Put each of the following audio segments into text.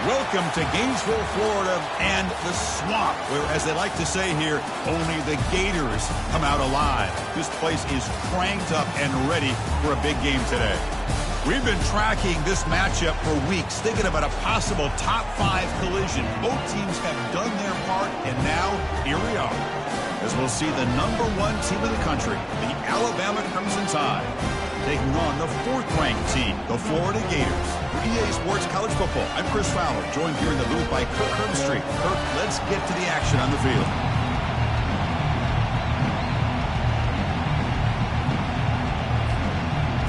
Welcome to Gainesville, Florida, and the swamp, where, as they like to say here, only the Gators come out alive. This place is cranked up and ready for a big game today. We've been tracking this matchup for weeks, thinking about a possible top 5 collision. Both teams have done their part, and now here we are, as we'll see the #1 team in the country, the Alabama Crimson Tide, taking on the 4th-ranked team, the Florida Gators. For EA Sports College Football, I'm Chris Fowler, joined here in the booth by Kirk Herbstreit. Kirk, let's get to the action on the field.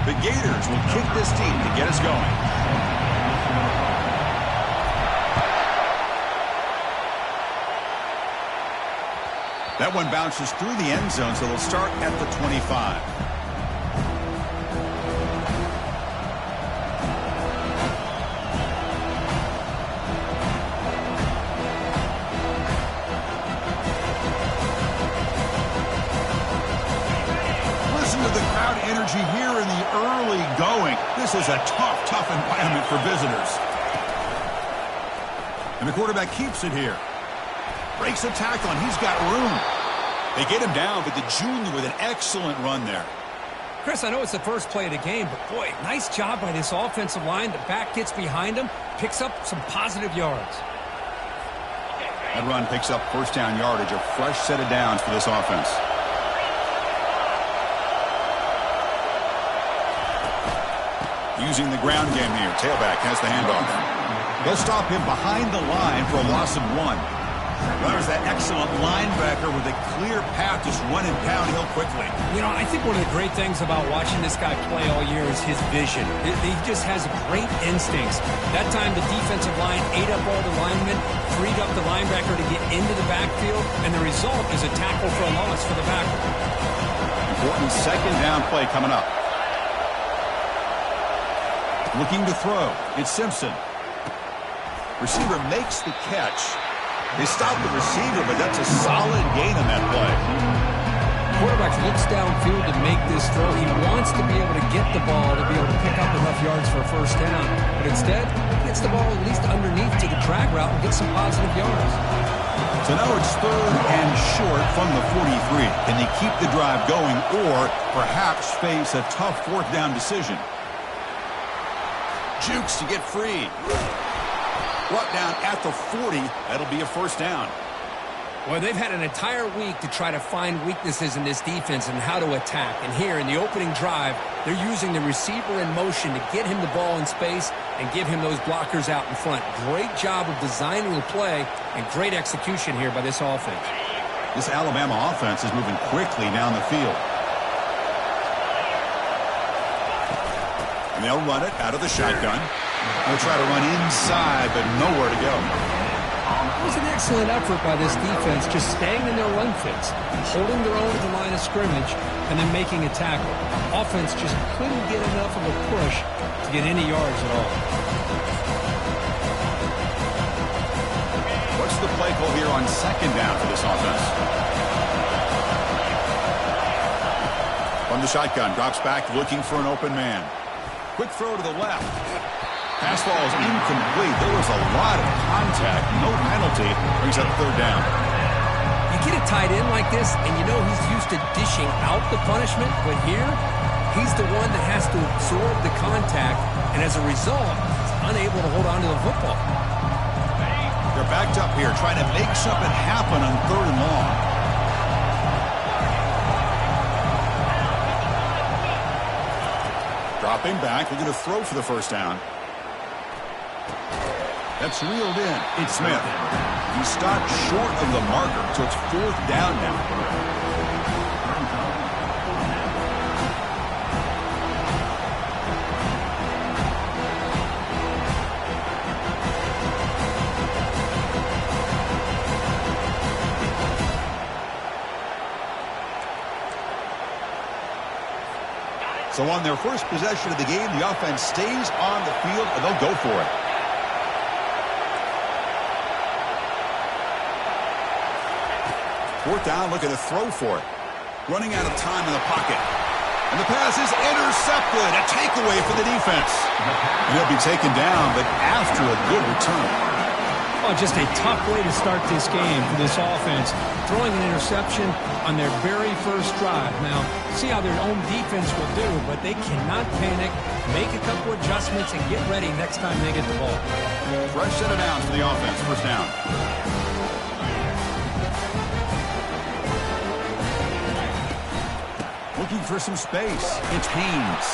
The Gators will kick this team to get us going. That one bounces through the end zone, so they'll start at the 25. Energy here in the early going. This is a tough environment for visitors. And the quarterback keeps it here. Breaks a tackle, and he's got room. They get him down, but the junior with an excellent run there. Chris, I know it's the first play of the game, but boy, nice job by this offensive line. The back gets behind him, picks up some positive yards. That run picks up first down yardage, a fresh set of downs for this offense. Using the ground game here. Tailback has the handoff. They'll stop him behind the line for a loss of 1. There's that excellent linebacker with a clear path, just running downhill quickly. You know, I think one of the great things about watching this guy play all year is his vision. He just has great instincts. That time the defensive line ate up all the linemen, freed up the linebacker to get into the backfield, and the result is a tackle for a loss for the backer. Important second down play coming up. Looking to throw. It's Simpson. Receiver makes the catch. They stop the receiver, but that's a solid gain on that play. Quarterback looks downfield to make this throw. He wants to be able to get the ball to be able to pick up enough yards for a first down. But instead, he gets the ball at least underneath to the drag route and get some positive yards. So now it's 3rd and short from the 43. Can they keep the drive going or perhaps face a tough 4th down decision? Jukes to get free. Brought down at the 40. That'll be a first down. Well, they've had an entire week to try to find weaknesses in this defense and how to attack. And here in the opening drive, they're using the receiver in motion to get him the ball in space and give him those blockers out in front. Great job of designing the play and great execution here by this offense. This Alabama offense is moving quickly down the field. And they'll run it out of the shotgun. They'll try to run inside, but nowhere to go. It was an excellent effort by this defense, just staying in their run fits, holding their own at the line of scrimmage, and then making a tackle. Offense just couldn't get enough of a push to get any yards at all. What's the play call here on second down for this offense? From the shotgun, drops back, looking for an open man. Quick throw to the left. Pass ball is incomplete. There was a lot of contact. No penalty. Brings up 3rd down. You get a tight end like this, and you know he's used to dishing out the punishment, but here, he's the one that has to absorb the contact, and as a result, he's unable to hold on to the football. They're backed up here, trying to make something happen on 3rd and long. Dropping back, looking to throw for the first down. That's reeled in. It's Smith. He stopped short of the marker, so it's 4th down now. So on their first possession of the game, the offense stays on the field, and they'll go for it. Fourth down, looking to throw for it. Running out of time in the pocket. And the pass is intercepted. A takeaway for the defense. And he'll be taken down, but after a good return. Oh, just a tough way to start this game for this offense. Throwing an interception on their very first drive. Now, see how their own defense will do, but they cannot panic, make a couple adjustments, and get ready next time they get the ball. Fresh set of downs for the offense. First down. Looking for some space. It's Haynes.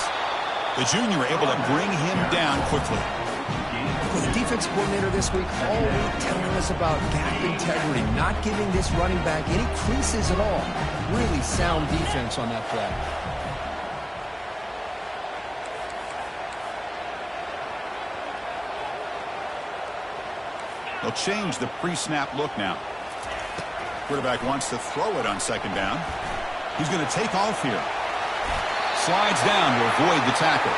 The junior able to bring him down quickly. The defensive coordinator this week all week telling us about gap integrity, not giving this running back any creases at all. Really sound defense on that play. They'll change the pre-snap look now. Quarterback wants to throw it on second down. He's going to take off here. Slides down to avoid the tackle.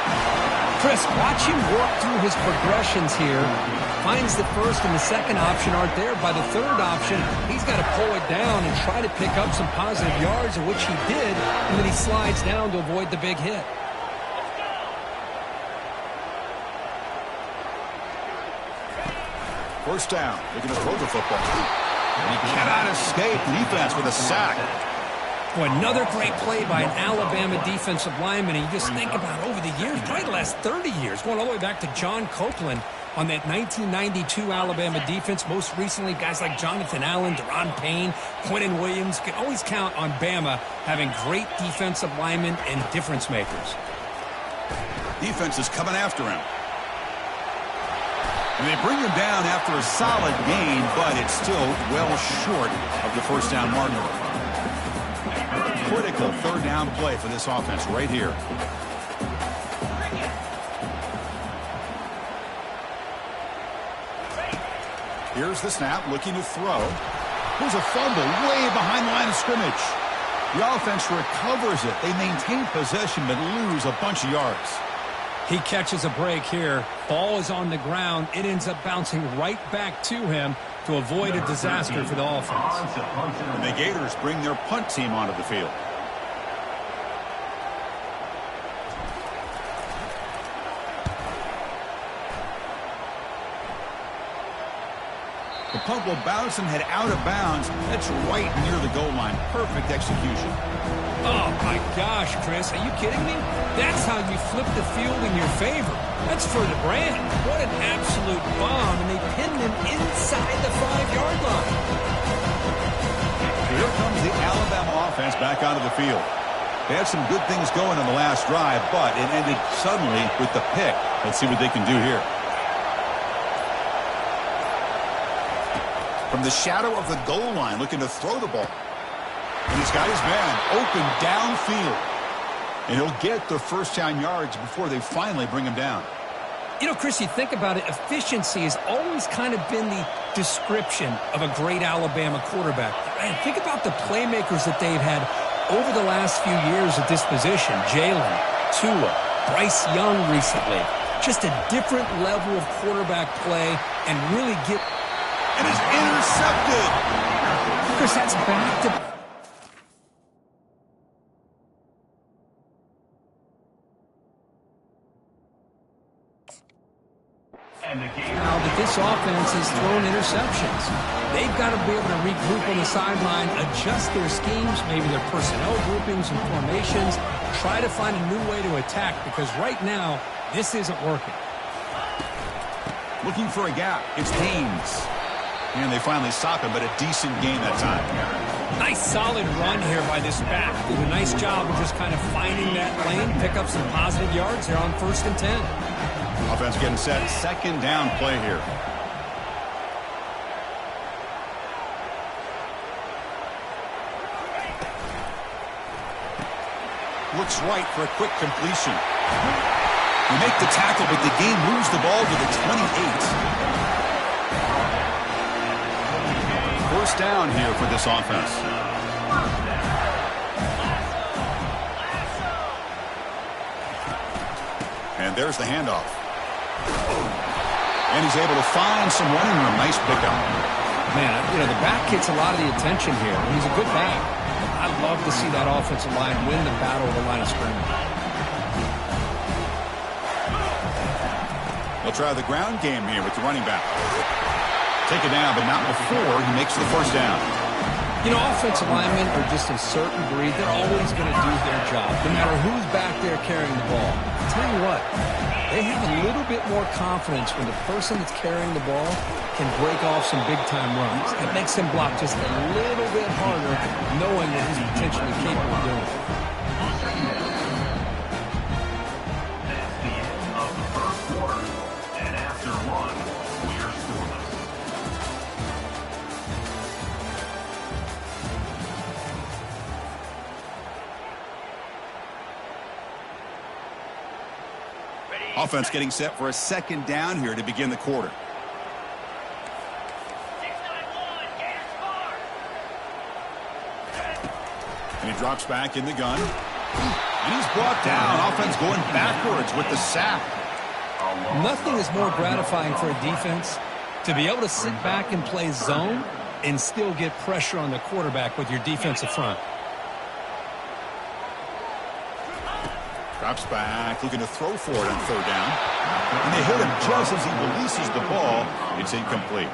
Chris, watch him work through his progressions here. Finds the first and the second option aren't there. By the third option, he's got to pull it down and try to pick up some positive yards, of which he did, and then he slides down to avoid the big hit. First down. Looking to throw the football. And he cannot escape. The defense with a sack. Boy, another great play by an Alabama defensive lineman. And you just think about over the years, probably the last 30 years, going all the way back to John Copeland on that 1992 Alabama defense. Most recently, guys like Jonathan Allen, Deron Payne, Quentin Williams. Can always count on Bama having great defensive linemen and difference makers. Defense is coming after him. And they bring him down after a solid gain, but it's still well short of the first down marker. Critical third down play for this offense right here. Here's the snap, looking to throw. There's a fumble way behind the line of scrimmage. The offense recovers it. They maintain possession but lose a bunch of yards. He catches a break here. Ball is on the ground. It ends up bouncing right back to him to avoid a disaster for the offense. And the Gators bring their punt team onto the field. The punt will bounce and head out of bounds. That's right near the goal line. Perfect execution. Oh, my gosh, Chris. Are you kidding me? That's how you flip the field in your favor. That's for the brand. What an absolute bomb. And they pin him inside the 5-yard line. Here comes the Alabama offense back onto the field. They had some good things going on the last drive, but it ended suddenly with the pick. Let's see what they can do here. From the shadow of the goal line, looking to throw the ball. And he's got his man open downfield. And he'll get the first-down yards before they finally bring him down. You know, Chris, you think about it, efficiency has always kind of been the description of a great Alabama quarterback. Man, think about the playmakers that they've had over the last few years at this position. Jalen, Tua, Bryce Young recently. Just a different level of quarterback play and really get... And is intercepted. Chris, that's back to... Now that this offense has thrown interceptions, they've got to be able to regroup on the sideline, adjust their schemes, maybe their personnel groupings and formations, try to find a new way to attack, because right now, this isn't working. Looking for a gap. It's Haynes. And they finally stop him, but a decent gain that time. Nice solid run here by this back. Did a nice job of just kind of finding that lane, pick up some positive yards there on 1st and 10. Offense getting set. Second down play here. Looks right for a quick completion. We make the tackle, but the game moves the ball to the 28. First down here for this offense. And there's the handoff. And he's able to find some running room. Nice pickup. Man, you know, the back gets a lot of the attention here. He's a good back. I love to see that offensive line win the battle of the line of scrimmage. They'll try the ground game here with the running back. Take it down, but not before he makes the first down. You know, offensive linemen are just a certain breed. They're always going to do their job, no matter who's back there carrying the ball. I'll tell you what, they have a little bit more confidence when the person that's carrying the ball can break off some big-time runs. It makes them block just a little bit harder, knowing what he's potentially capable of doing. Offense getting set for a second down here to begin the quarter. And he drops back in the gun. And he's brought down. Offense going backwards with the sack. Nothing is more gratifying for a defense to be able to sit back and play zone and still get pressure on the quarterback with your defensive front. Drops back, looking to throw for it on third down. And they hit him just as he releases the ball. It's incomplete.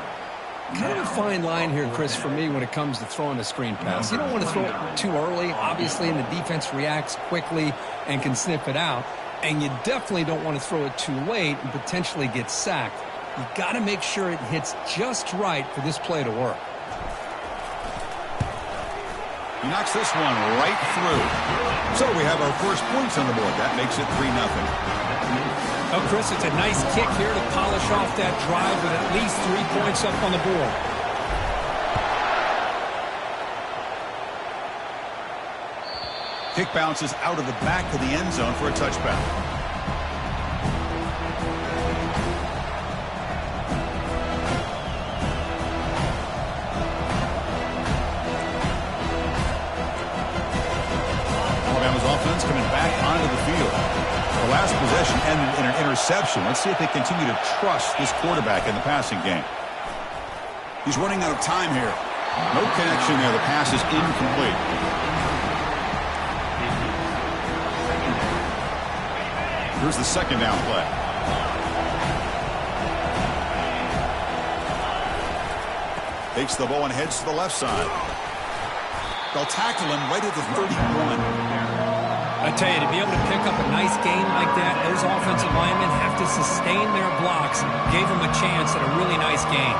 Kind of a fine line here, Chris, for me when it comes to throwing a screen pass. You don't want to throw it too early, obviously, and the defense reacts quickly and can sniff it out. And you definitely don't want to throw it too late and potentially get sacked. You got to make sure it hits just right for this play to work. He knocks this one right through. So we have our first points on the board. That makes it 3-0. Oh, Chris, it's a nice kick here to polish off that drive with at least 3 points up on the board. Kick bounces out of the back of the end zone for a touchback. Coming back onto the field. The last possession ended in an interception. Let's see if they continue to trust this quarterback in the passing game. He's running out of time here. No connection there. The pass is incomplete. Here's the second down play. Takes the ball and heads to the left side. They'll tackle him right at the 31. I tell you, to be able to pick up a nice gain like that, those offensive linemen have to sustain their blocks. Gave them a chance at a really nice gain.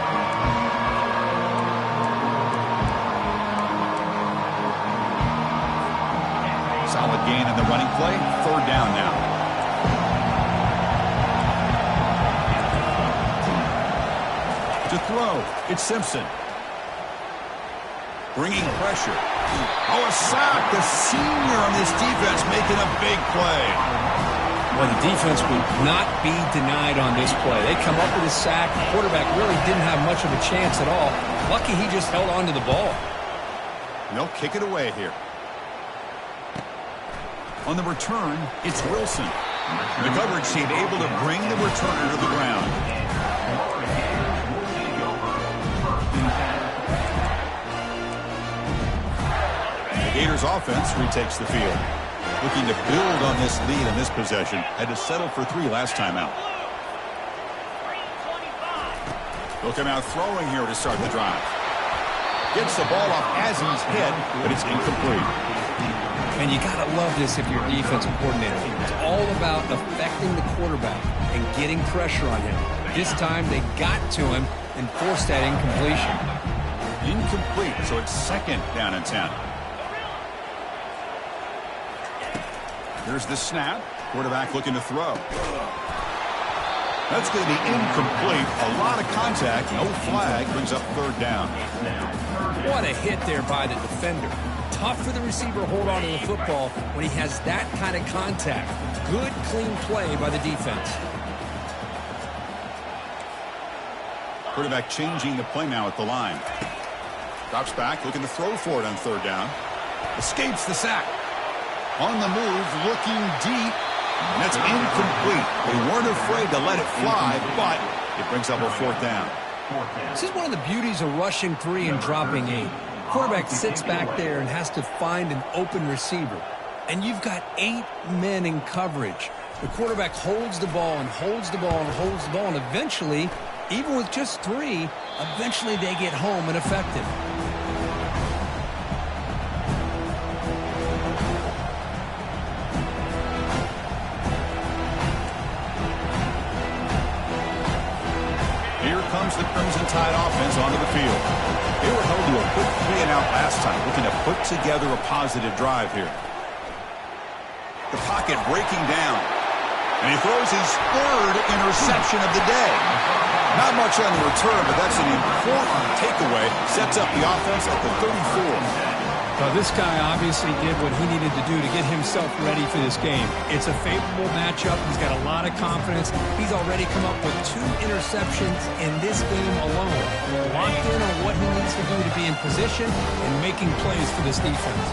Solid gain in the running play. Third down now. To throw, it's Simpson. Bringing pressure. Oh, a sack. The senior on this defense making a big play. Well, the defense would not be denied on this play. They come up with a sack. The quarterback really didn't have much of a chance at all. Lucky he just held on to the ball. And they'll kick it away here. On the return, it's Wilson. The coverage team able to bring the returner to the ground. Gators offense retakes the field. Looking to build on this lead in this possession. Had to settle for 3 last time out. They'll come out throwing here to start the drive. Gets the ball off as he's hit, but it's incomplete. And you got to love this if you're a defensive coordinator. It's all about affecting the quarterback and getting pressure on him. This time they got to him and forced that incompletion. Incomplete, so it's second down and 10. Here's the snap. Quarterback looking to throw. That's going to be incomplete. A lot of contact. No flag. Brings up third down. What a hit there by the defender. Tough for the receiver to hold on to the football when he has that kind of contact. Good, clean play by the defense. Quarterback changing the play now at the line. Drops back, looking to throw for it on third down. Escapes the sack. On the move, looking deep. And that's incomplete. They weren't afraid to let it fly, but it brings up a fourth down. This is one of the beauties of rushing 3 and dropping 8. Quarterback sits back there and has to find an open receiver. And you've got 8 men in coverage. The quarterback holds the ball and holds the ball and holds the ball, and eventually, even with just 3, eventually they get home and effective. Here comes the Crimson Tide offense onto the field. They were held to a quick 3-and-out last time, looking to put together a positive drive here. The pocket breaking down. And he throws his 3rd interception of the day. Not much on the return, but that's an important takeaway. Sets up the offense at the 34. Well, this guy obviously did what he needed to do to get himself ready for this game. It's a favorable matchup. He's got a lot of confidence. He's already come up with 2 interceptions in this game alone. Locked in on what he needs to do to be in position and making plays for this defense.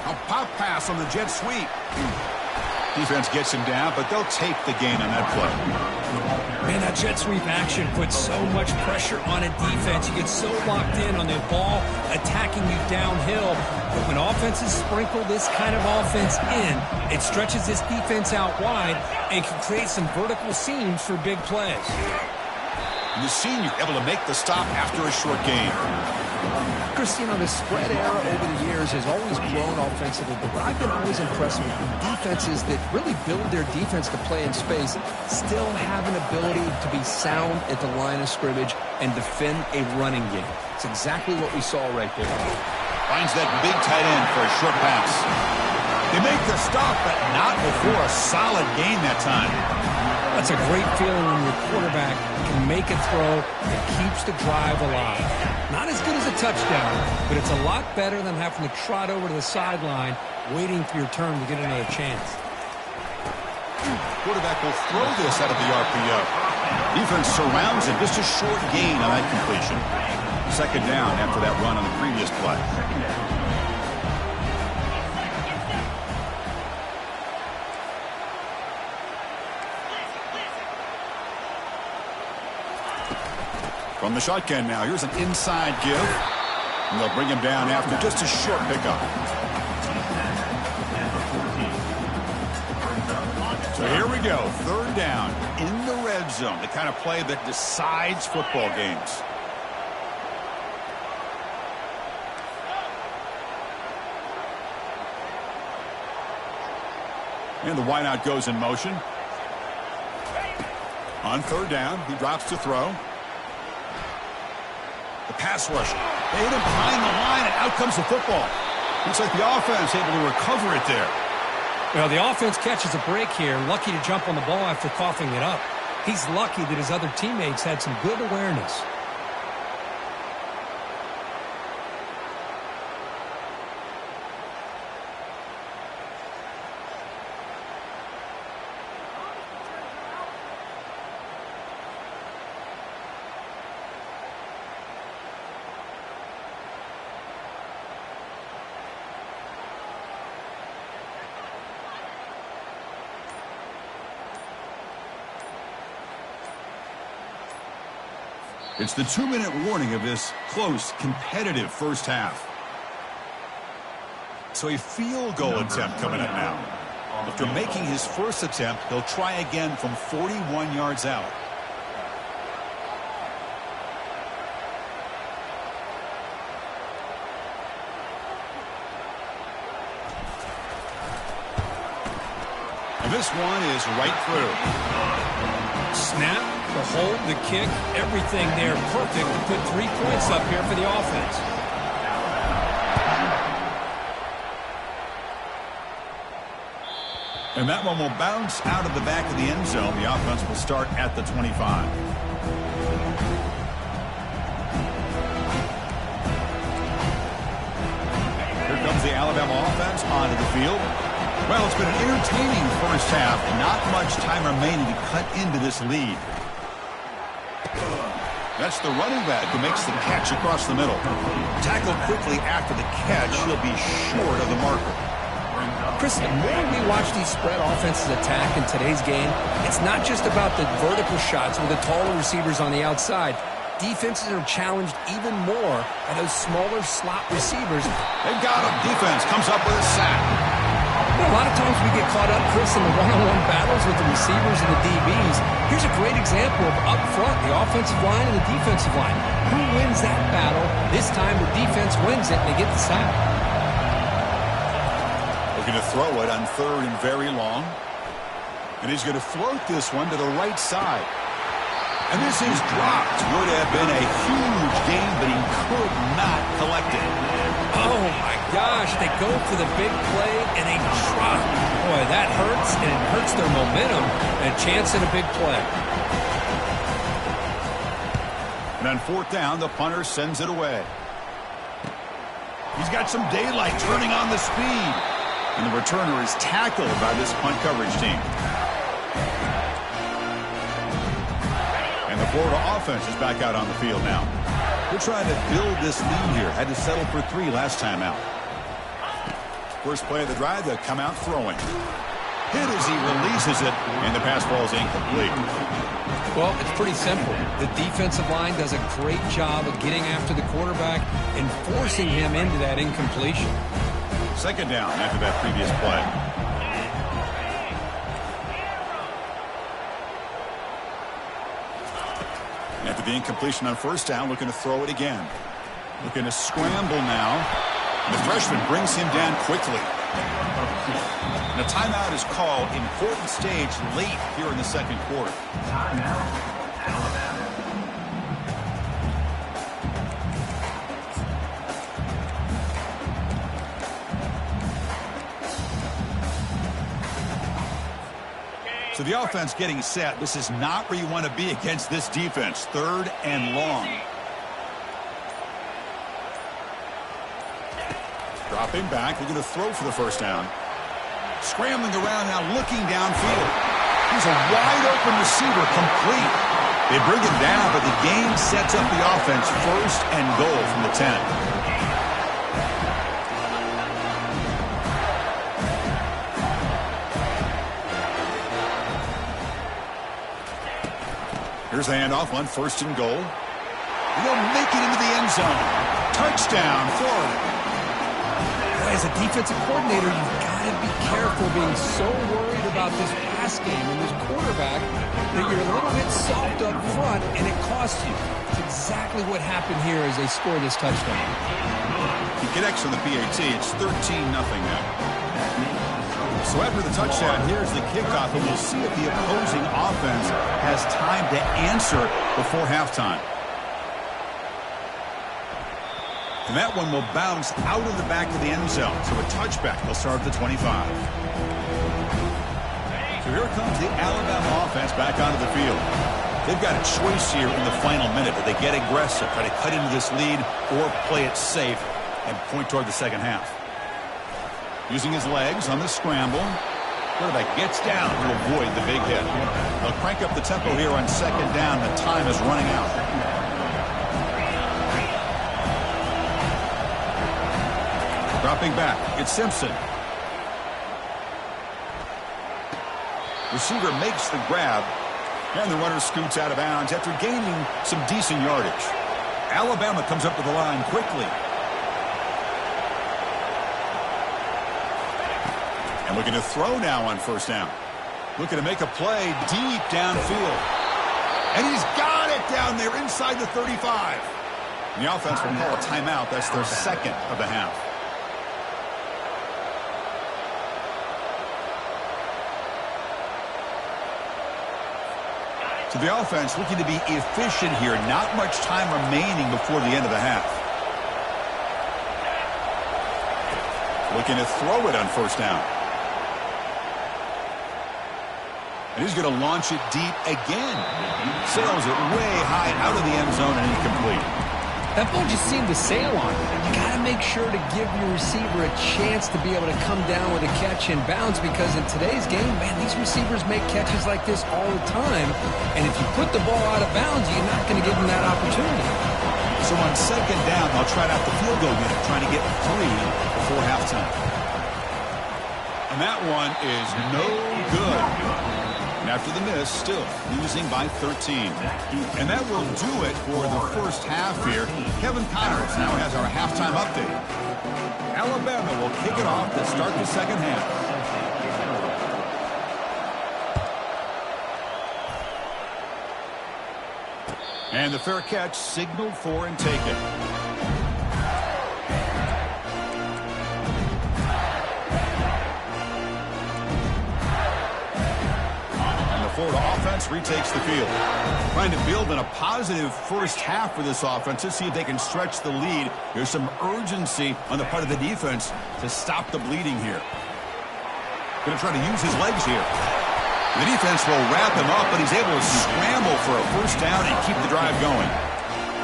A pop pass on the jet sweep. Defense gets him down, but they'll take the gain on that play. Man, that jet sweep action puts so much pressure on a defense. You get so locked in on the ball attacking you downhill. But when offenses sprinkle this kind of offense in, it stretches this defense out wide and can create some vertical seams for big plays. And the senior able to make the stop after a short gain. Chris, the spread era over the years has always grown offensively, but I've been always impressed with defenses that really build their defense to play in space, still have an ability to be sound at the line of scrimmage and defend a running game. It's exactly what we saw right there. Finds that big tight end for a short pass. They make the stop, but not before a solid gain that time. That's a great feeling when your quarterback can make a throw that keeps the drive alive. Not as good as a touchdown, but it's a lot better than having to trot over to the sideline waiting for your turn to get another chance. Quarterback will throw this out of the RPO. Defense surrounds him. Just a short gain on that completion. 2nd down after that run on the previous play. From the shotgun now, here's an inside give. And they'll bring him down after just a short pickup. So here we go, 3rd down in the red zone, the kind of play that decides football games. And the wideout goes in motion. On 3rd down, he drops to throw. The pass rush. They hit him behind the line, and out comes the football. Looks like the offense able to recover it there. Well, the offense catches a break here, lucky to jump on the ball after coughing it up. He's lucky that his other teammates had some good awareness. It's the 2-minute warning of this close, competitive first half. So a field goal attempt coming up now. After making his first attempt, he'll try again from 41 yards out. And this one is right through. Snap. The hold, the kick, everything there perfect to put 3 points up here for the offense. And that one will bounce out of the back of the end zone. The offense will start at the 25. Here comes the Alabama offense onto the field. Well, it's been an entertaining first half. Not much time remaining to cut into this lead. That's the running back who makes the catch across the middle. Tackled quickly after the catch. He'll be short of the marker. Chris, the more we watch these spread offenses attack in today's game, it's not just about the vertical shots with the taller receivers on the outside. defenses are challenged even more by those smaller slot receivers. They've got him. Defense comes up with a sack. A lot of times we get caught up, Chris, in the one-on-one battles with the receivers and the DBs. Here's a great example of up front, the offensive line and the defensive line. Who wins that battle? This time the defense wins it and they get the sack. Looking to throw it on 3rd and very long. And he's going to float this one to the right side. And this is dropped. Would have been a huge gain, but he could not collect it. Oh, my gosh. They go for the big play, and they drop. Boy, that hurts, and it hurts their momentum. And a chance at a big play. And on 4th down, the punter sends it away. He's got some daylight turning on the speed. And the returner is tackled by this punt coverage team. And the Florida offense is back out on the field now. They're trying to build this lead here. Had to settle for 3 last time out. First play of the drive, they'll come out throwing. Hit as he releases it, and the pass ball is incomplete. Well, it's pretty simple. The defensive line does a great job of getting after the quarterback and forcing him into that incompletion. 2nd down after that previous play. After the incompletion on 1st down, looking to throw it again. Looking to scramble now. The freshman brings him down quickly. And a timeout is called. Important stage late here in the 2nd quarter. So the offense getting set. This is not where you want to be against this defense. 3rd and long. Dropping back. They're going to throw for the 1st down. Scrambling around now, looking downfield. He's a wide open receiver, complete. They bring him down, but the game sets up the offense. 1st and goal from the 10. Here's the handoff on 1st and goal. They'll make it into the end zone. Touchdown, Florida. As a defensive coordinator, you've got to be careful being so worried about this pass game and this quarterback that you're a little bit soft up front, and it costs you. It's exactly what happened here as they score this touchdown. He connects on the PAT. It's 13-0 now. So after the touchdown, here's the kickoff, and we'll see if the opposing offense has time to answer before halftime. And that one will bounce out of the back of the end zone. So a touchback. They'll start at the 25. So here comes the Alabama offense back onto the field. They've got a choice here in the final minute. Do they get aggressive, try to cut into this lead, or play it safe and point toward the 2nd half? Using his legs on the scramble. Quarterback gets down to avoid the big hit. They'll crank up the tempo here on 2nd down. The time is running out. Dropping back, it's Simpson. Receiver makes the grab, and the runner scoots out of bounds after gaining some decent yardage. Alabama comes up to the line quickly. And looking to throw now on 1st down. Looking to make a play deep downfield. And he's got it down there inside the 35. And the offense will call a timeout. That's their 2nd of the half. So the offense looking to be efficient here. Not much time remaining before the end of the half. Looking to throw it on 1st down. And he's going to launch it deep again. Sails it way high out of the end zone and incomplete. That ball just seemed to sail on. You got to make sure to give your receiver a chance to be able to come down with a catch in bounds, because in today's game, man, these receivers make catches like this all the time. And if you put the ball out of bounds, you're not going to give them that opportunity. So on 2nd down, they'll try out the field goal unit, trying to get 3 before halftime. And that one is no good. And after the miss, still losing by 13. And that will do it for the first half here. Kevin Connors now has our halftime update. Alabama will kick it off to start the second half. And the fair catch signaled for and taken. Florida offense retakes the field. Trying to build in a positive first half for this offense to see if they can stretch the lead. There's some urgency on the part of the defense to stop the bleeding here. Going to try to use his legs here. The defense will wrap him up, but he's able to scramble for a first down and keep the drive going.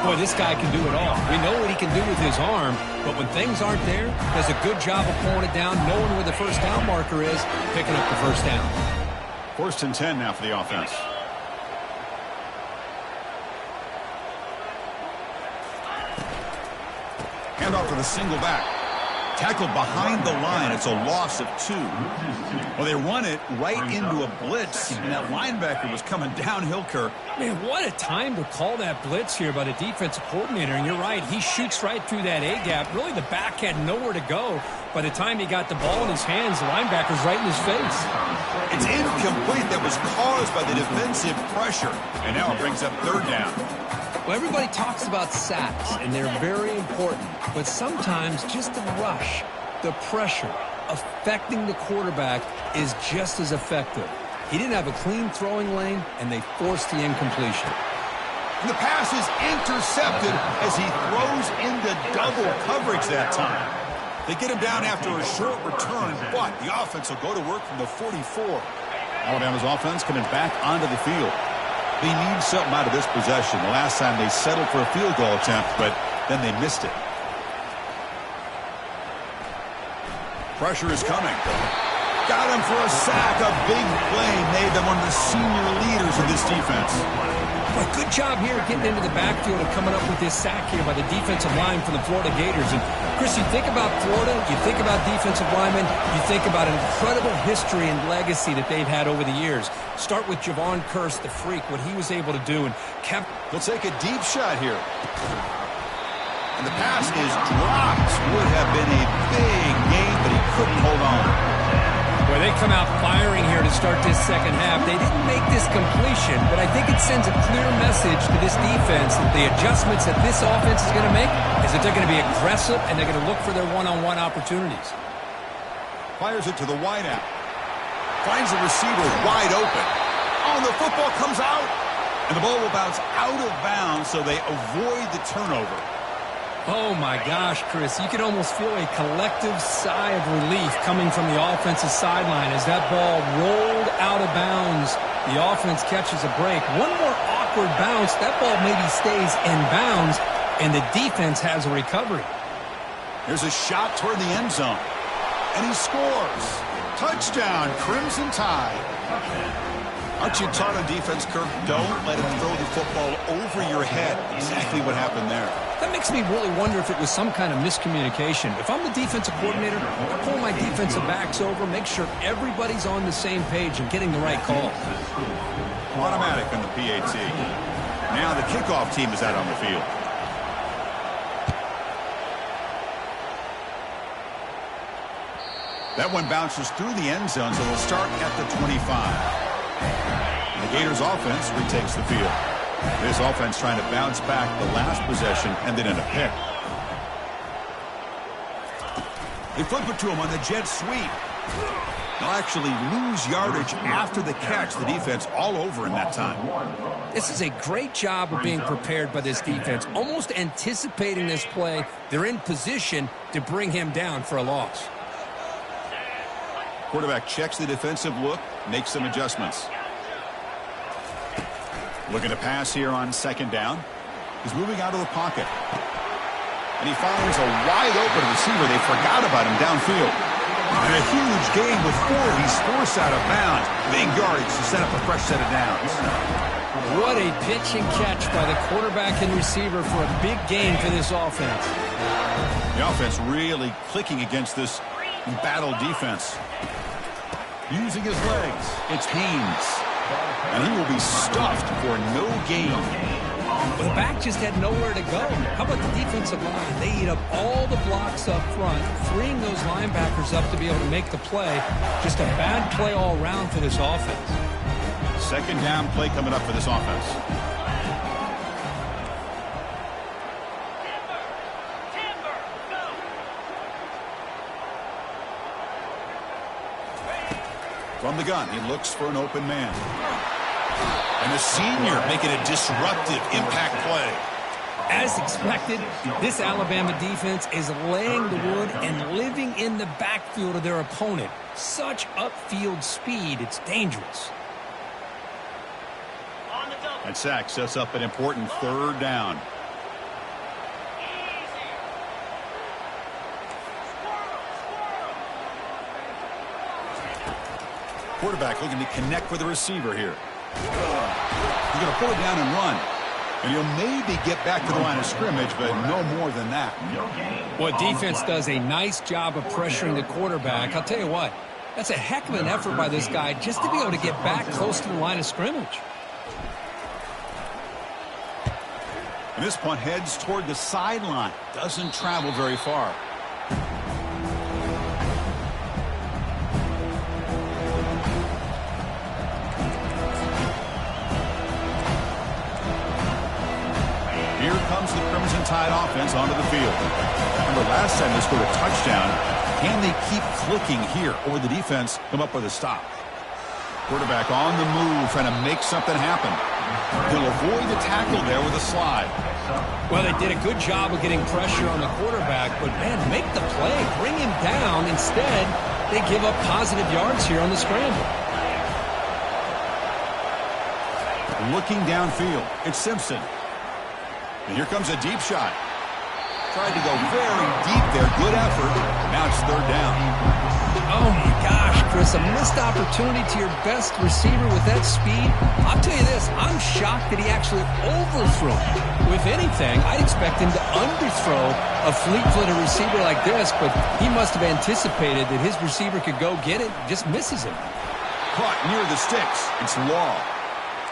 Boy, this guy can do it all. We know what he can do with his arm, but when things aren't there, does a good job of pulling it down, knowing where the first down marker is, picking up the first down. 1st and 10 now for the offense. Handoff to the single back. Tackled behind the line. It's a loss of 2. Well, they run it right into a blitz, and that linebacker was coming downhill, Kirk. Man, what a time to call that blitz here by the defensive coordinator. And you're right, he shoots right through that A-gap. Really, the back had nowhere to go. By the time he got the ball in his hands, the linebacker's right in his face. It's incomplete. That was caused by the defensive pressure. And now it brings up 3rd down. Well, everybody talks about sacks, and they're very important. But sometimes just the rush, the pressure, affecting the quarterback is just as effective. He didn't have a clean throwing lane, and they forced the incompletion. And the pass is intercepted as he throws into double coverage that time. They get him down after a short return, but the offense will go to work from the 44. Alabama's offense coming back onto the field. They need something out of this possession. The last time they settled for a field goal attempt, but then they missed it. Pressure is coming. Got him for a sack. A big play made them one of the senior leaders of this defense. Well, good job here getting into the backfield and coming up with this sack here by the defensive line for the Florida Gators. And, Chris, you think about Florida, you think about defensive linemen, you think about an incredible history and legacy that they've had over the years. Start with Javon Kearse, the freak, what he was able to do. And kept. They'll take a deep shot here. And the pass is dropped. Would have been a big game, but he couldn't hold on. Boy, they come out firing here to start this second half. They didn't make this completion, but I think it sends a clear message to this defense that the adjustments that this offense is going to make is that they're going to be aggressive and they're going to look for their one-on-one opportunities. Fires it to the wideout. Finds the receiver wide open. Oh, the football comes out. And the ball will bounce out of bounds, so they avoid the turnover. Oh, my gosh, Chris. You can almost feel a collective sigh of relief coming from the offensive sideline as that ball rolled out of bounds. The offense catches a break. One more awkward bounce. That ball maybe stays in bounds, and the defense has a recovery. There's a shot toward the end zone. And he scores. Touchdown, Crimson Tide. Aren't you taught on defense, Kirk? Don't let him throw the football over your head. Exactly what happened there. That makes me really wonder if it was some kind of miscommunication. If I'm the defensive coordinator, I pull my defensive backs over, make sure everybody's on the same page and getting the right call. Automatic on the PAT. Now the kickoff team is out on the field. That one bounces through the end zone, so they'll start at the 25. The Gators offense retakes the field. This offense trying to bounce back the last possession and then in a pick. They flip it to him on the jet sweep. They'll actually lose yardage after the catch. The defense all over in that time. This is a great job of being prepared by this defense. Almost anticipating this play, they're in position to bring him down for a loss. Quarterback checks the defensive look, makes some adjustments. Looking to pass here on second down. He's moving out of the pocket. And he finds a wide open receiver. They forgot about him downfield. And a huge gain with 4. He's forced out of bounds. Big yardage to set up a fresh set of downs. What a pitch and catch by the quarterback and receiver for a big gain for this offense. The offense really clicking against this embattled defense. Using his legs, it's Haynes. And he will be stuffed for no gain. The back just had nowhere to go. How about the defensive line? They eat up all the blocks up front, freeing those linebackers up to be able to make the play. Just a bad play all around for this offense. Second down play coming up for this offense. From the gun, he looks for an open man. And the senior making a disruptive impact play. As expected, this Alabama defense is laying the wood and living in the backfield of their opponent. Such upfield speed, it's dangerous. That sack sets up an important third down. Quarterback looking to connect with the receiver here. He's going to pull it down and run. And he'll maybe get back to the line of scrimmage, but no more than that. Well, defense does a nice job of pressuring the quarterback. I'll tell you what, that's a heck of an effort by this guy just to be able to get back close to the line of scrimmage. And this punt heads toward the sideline. Doesn't travel very far. Here comes the Crimson Tide offense onto the field. Remember, last time they scored a touchdown. Can they keep clicking here, or the defense come up with a stop? Quarterback on the move, trying to make something happen. He'll avoid the tackle there with a slide. Well, they did a good job of getting pressure on the quarterback, but, man, make the play. Bring him down. Instead, they give up positive yards here on the scramble. Looking downfield, it's Simpson. And here comes a deep shot. Tried to go very deep there. Good effort. Now it's third down. Oh, my gosh, Chris. A missed opportunity to your best receiver with that speed. I'll tell you this. I'm shocked that he actually overthrew him. If anything, I'd expect him to underthrow a fleet-footed receiver like this, but he must have anticipated that his receiver could go get it. Just misses him. Caught near the sticks. It's Law.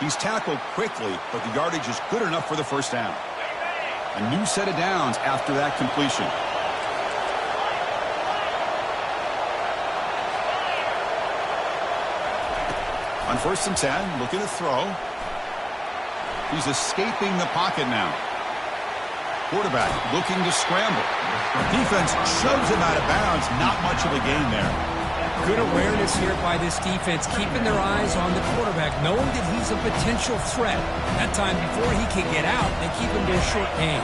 He's tackled quickly, but the yardage is good enough for the first down. A new set of downs after that completion. On 1st and 10, looking to throw. He's escaping the pocket now. Quarterback looking to scramble. Defense shoves him out of bounds. Not much of a gain there. Good awareness here by this defense, keeping their eyes on the quarterback, knowing that he's a potential threat. That time before he can get out, they keep him to a short gain.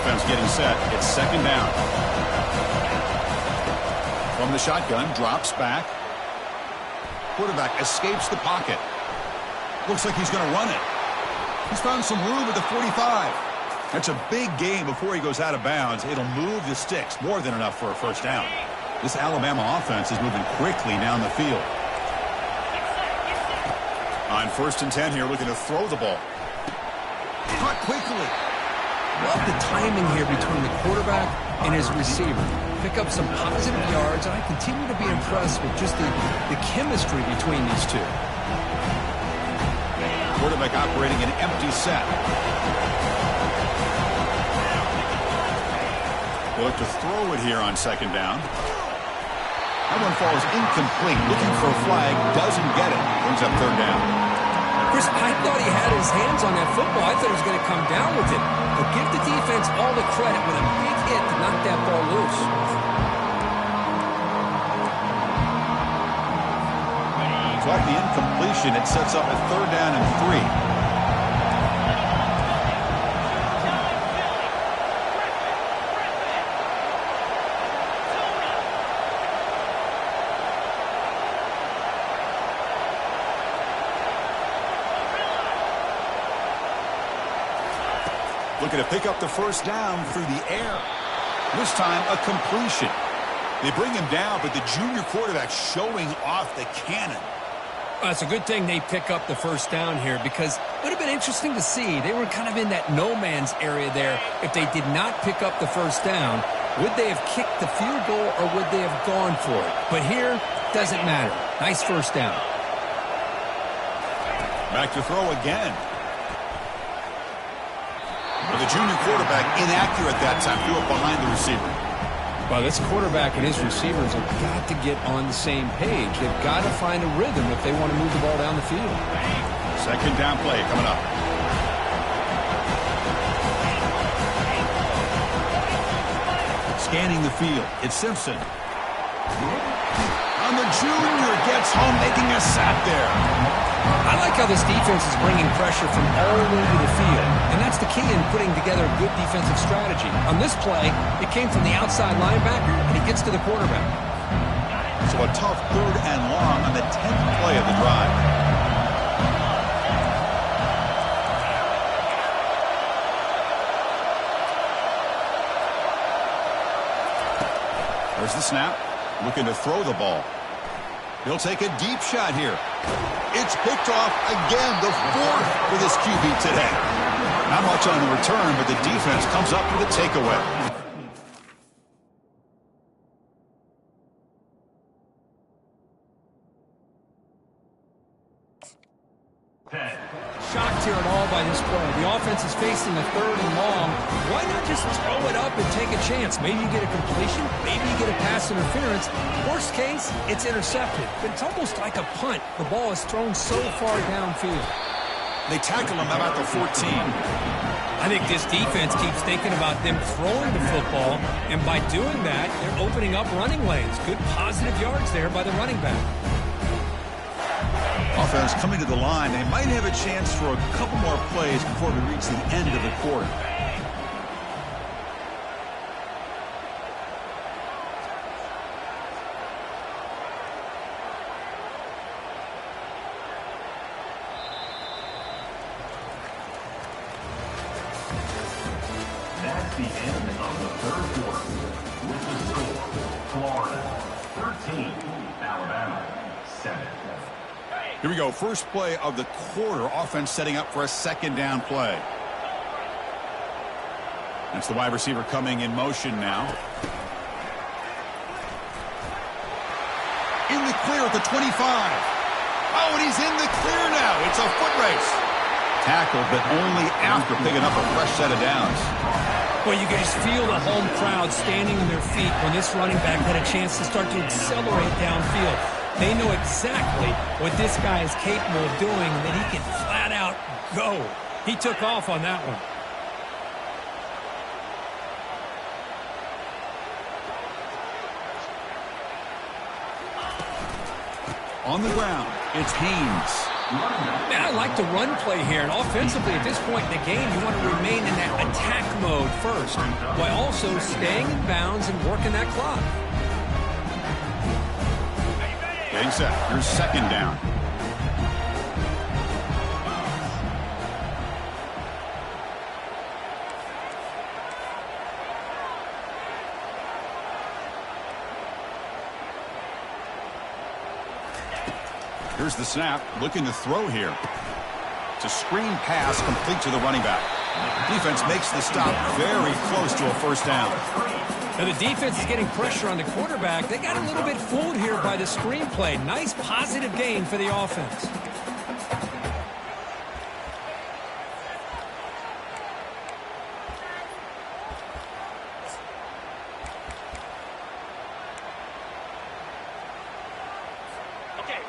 Offense getting set. It's second down. From the shotgun, drops back. Quarterback escapes the pocket. Looks like he's going to run it. He's found some room at the 45. That's a big gain before he goes out of bounds. It'll move the sticks. More than enough for a first down. This Alabama offense is moving quickly down the field. On 1st and 10 here, looking to throw the ball. Caught quickly. Love the timing here between the quarterback and his receiver. Pick up some positive yards, and I continue to be impressed with just the chemistry between these two. Quarterback operating an empty set. They look to throw it here on second down. That one falls incomplete. Looking for a flag. Doesn't get it. Brings up third down. Chris, I thought he had his hands on that football. I thought he was going to come down with it. But give the defense all the credit with a big hit to knock that ball loose. So like the incompletion, it sets up a third down and 3. Looking to pick up the first down through the air. This time, a completion. They bring him down, but the junior quarterback showing off the cannon. Well, it's a good thing they pick up the first down here because it would have been interesting to see. They were kind of in that no-man's area there. If they did not pick up the first down, would they have kicked the field goal or would they have gone for it? But here, doesn't matter. Nice first down. Back to throw again. Well, the junior quarterback inaccurate that time. Threw it behind the receiver. Well, this quarterback and his receivers have got to get on the same page. They've got to find a rhythm if they want to move the ball down the field. Second down play coming up. Scanning the field. It's Simpson. And the junior gets home, making a sack there. I like how this defense is bringing pressure from all over the field, and that's the key in putting together a good defensive strategy. On this play, it came from the outside linebacker, and he gets to the quarterback. So a tough 3rd and long on the 10th play of the drive. There's the snap, looking to throw the ball. He'll take a deep shot here. It's picked off again, the 4th for this QB today. Not much on the return, but the defense comes up with a takeaway. Shocked here at all by this play. The offense is facing a 3rd and long. Why not just throw it up and take a chance? Maybe you get a completion. Maybe you get a pass interference. Worst case, it's intercepted. But it's almost like a punt. The ball is thrown so far downfield. They tackle him about the 14. I think this defense keeps thinking about them throwing the football, and by doing that, they're opening up running lanes. Good positive yards there by the running back. Offense coming to the line. They might have a chance for a couple more plays before we reach the end of the quarter. That's the end of the 3rd quarter. With the score, Florida 13, Alabama 7. Here we go. First play of the quarter. Offense setting up for a 2nd down play. That's the wide receiver coming in motion now. In the clear at the 25. Oh, and he's in the clear now. It's a foot race. Tackled, but only after picking up a fresh set of downs. Well, you can just feel the home crowd standing on their feet when this running back had a chance to start to accelerate downfield. They know exactly what this guy is capable of doing, and that he can flat out go. He took off on that one. On the ground, it's Haynes. Man, I like the run play here, and offensively at this point in the game, you want to remain in that attack mode first, while also staying in bounds and working that clock. Getting set. Here's 2nd down. Here's the snap. Looking to throw here. It's a screen pass complete to the running back. Defense makes the stop very close to a 1st down. Now the defense is getting pressure on the quarterback. They got a little bit fooled here by the screenplay. Nice positive gain for the offense.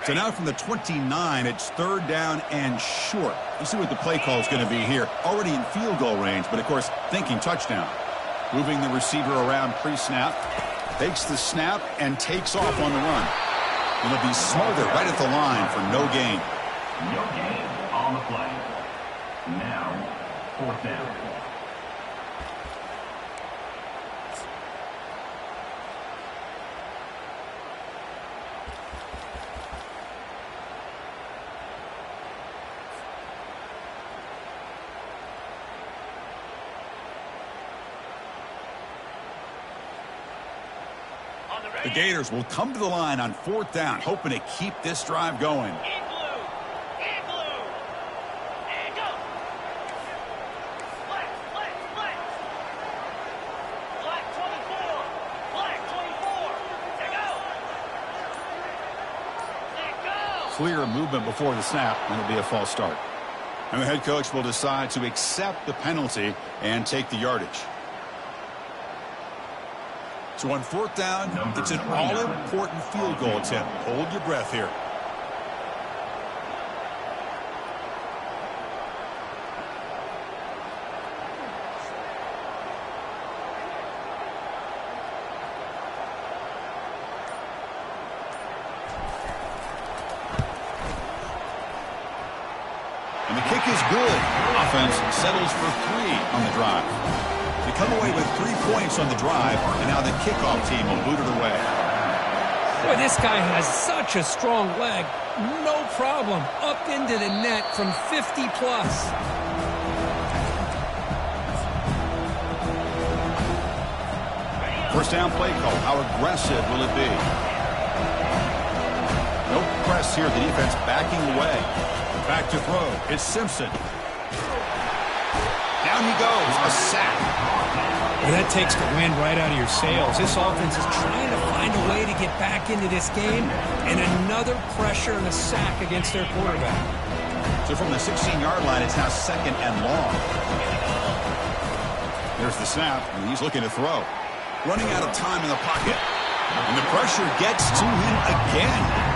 So now from the 29, it's 3rd down and short. We'll see what the play call is going to be here. Already in field goal range, but of course thinking touchdown. Moving the receiver around pre-snap. Takes the snap and takes off on the run. It'll be smothered right at the line for no gain. No gain on the play. Now, 4th down. The Gators will come to the line on 4th down, hoping to keep this drive going. clear movement before the snap, and it'll be a false start. And the head coach will decide to accept the penalty and take the yardage. So on fourth down, it's an all-important field goal attempt. Hold your breath here. And the kick is good. Offense settles for 3 on the drive. They come away with 3 points on the drive, and now the kickoff team will boot it away. Boy, this guy has such a strong leg. No problem. Up into the net from 50 plus. First down play call. How aggressive will it be? No press here. The defense backing away. Back to throw. It's Simpson. Down he goes. A sack. Well, that takes the wind right out of your sails. This offense is trying to find a way to get back into this game, and another pressure and a sack against their quarterback. So from the 16-yard line, it's now 2nd and long. There's the snap, and he's looking to throw. Running out of time in the pocket. And the pressure gets to him again.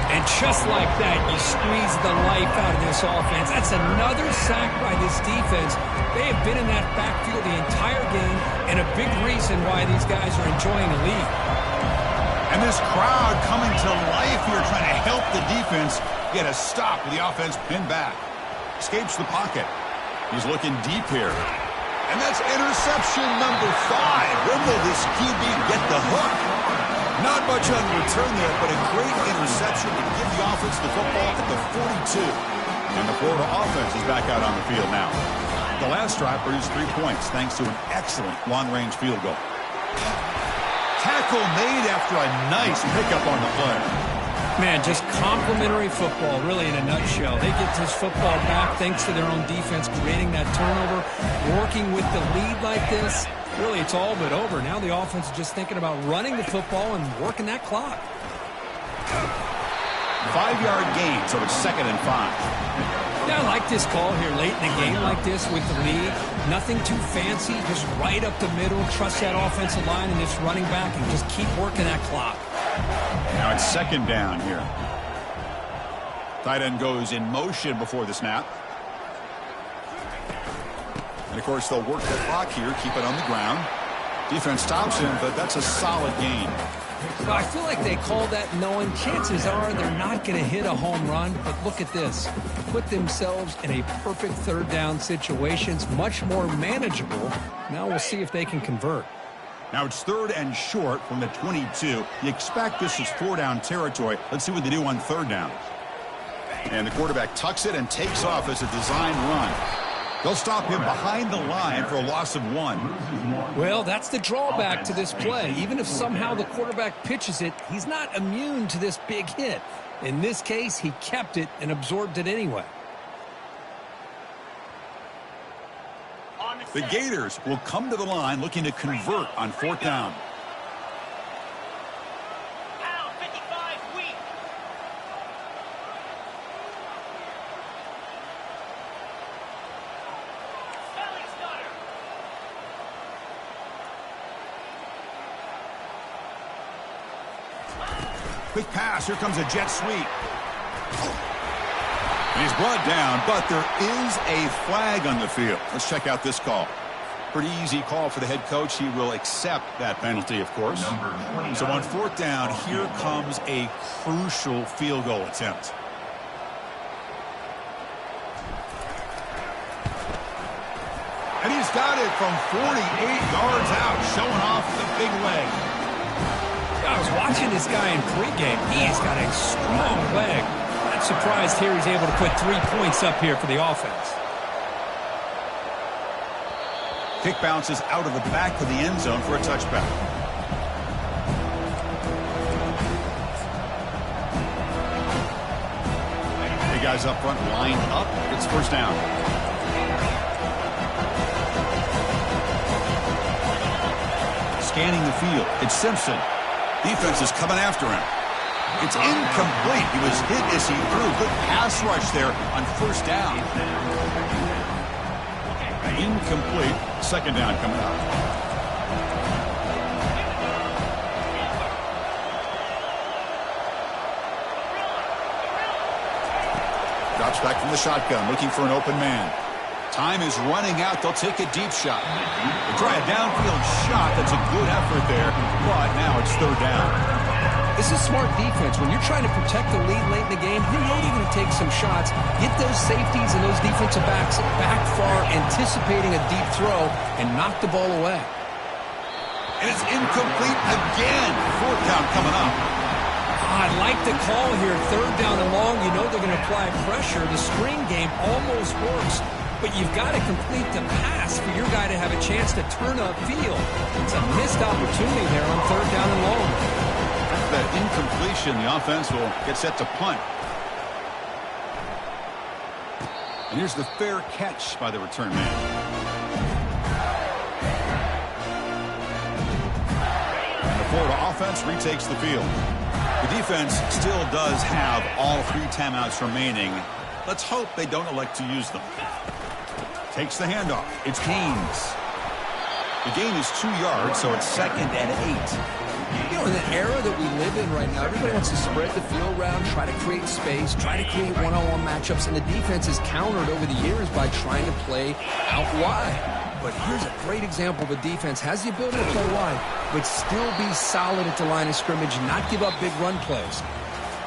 And just like that, you squeeze the life out of this offense. That's another sack by this defense. They have been in that backfield the entire game, and a big reason why these guys are enjoying the lead. And this crowd coming to life here, trying to help the defense get a stop with the offense pinned back. Escapes the pocket. He's looking deep here. And that's interception number 5. When will this QB get the hook? Not much on return there, but a great interception to give the offense the football at the 42. And the Florida offense is back out on the field now. The last drive produced 3 points thanks to an excellent long-range field goal. Tackle made after a nice pickup on the play. Man, just complimentary football, really, in a nutshell. They get this football back thanks to their own defense, creating that turnover, working with the lead like this. Really, it's all but over. Now the offense is just thinking about running the football and working that clock. 5-yard gain, so it's 2nd and 5. Yeah, I like this call here late in a game like this with the lead. Nothing too fancy, just right up the middle. Trust that offensive line and this running back and just keep working that clock. Now it's 2nd down here. Tight end goes in motion before the snap. And, of course, they'll work the clock here, keep it on the ground. Defense stops him, but that's a solid gain. Well, I feel like they call that knowing chances are they're not going to hit a home run. But look at this. Put themselves in a perfect 3rd down situation. It's much more manageable. Now we'll see if they can convert. Now it's 3rd and short from the 22. You expect this is 4-down territory. Let's see what they do on 3rd down. And the quarterback tucks it and takes off as a design run. They'll stop him behind the line for a loss of 1. Well, that's the drawback to this play. Even if somehow the quarterback pitches it, he's not immune to this big hit. In this case, he kept it and absorbed it anyway. The Gators will come to the line looking to convert on 4th down. Quick pass. Here comes a jet sweep. And he's brought down, but there is a flag on the field. Let's check out this call. Pretty easy call for the head coach. He will accept that penalty, of course. So on 4th down, here comes a crucial field goal attempt. And he's got it from 48 yards out, showing off the big leg. I was watching this guy in pregame. He's got a strong leg. Not surprised here he's able to put 3 points up here for the offense. Kick bounces out of the back of the end zone for a touchback. The guys up front lined up. It's 1st down. Scanning the field. It's Simpson. Defense is coming after him. It's incomplete. He was hit as he threw. Good pass rush there on first down. Incomplete. Second down coming up. Drops back from the shotgun, looking for an open man. Time is running out. They'll take a deep shot. They try a downfield shot. That's a good effort there, but now it's third down. This is smart defense. When you're trying to protect the lead late in the game, you know they're going to take some shots, get those safeties and those defensive backs back far, anticipating a deep throw, and knock the ball away. And it's incomplete again. Fourth down coming up. I like the call here. Third down and long. You know they're going to apply pressure. The screen game almost works, but you've got to complete the pass for your guy to have a chance to turn upfield. It's a missed opportunity there on third down and long. After that incompletion, the offense will get set to punt. And here's the fair catch by the return man. And the Florida offense retakes the field. The defense still does have all 3 timeouts remaining. Let's hope they don't elect to use them. Takes the handoff. It's Haynes. The gain is 2 yards, so it's 2nd and 8. You know, in the era that we live in right now, everybody wants to spread the field around, try to create space, try to create one-on-one matchups, and the defense is countered over the years by trying to play out wide. But here's a great example of a defense has the ability to play wide, but still be solid at the line of scrimmage, not give up big run plays.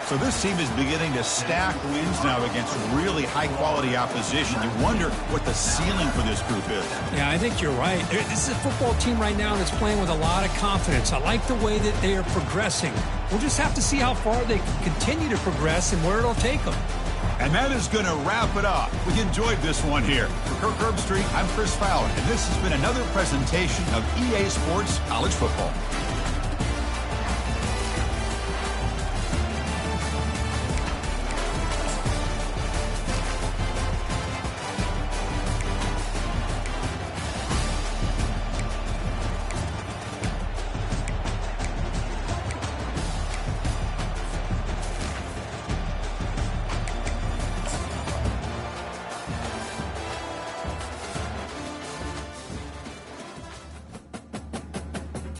So this team is beginning to stack wins now against really high-quality opposition. You wonder what the ceiling for this group is. Yeah, I think you're right. This is a football team right now that's playing with a lot of confidence. I like the way that they are progressing. We'll just have to see how far they can continue to progress and where it'll take them. And that is going to wrap it up. We enjoyed this one here. For Kirk Herbstreit, I'm Chris Fowler, and this has been another presentation of EA Sports College Football.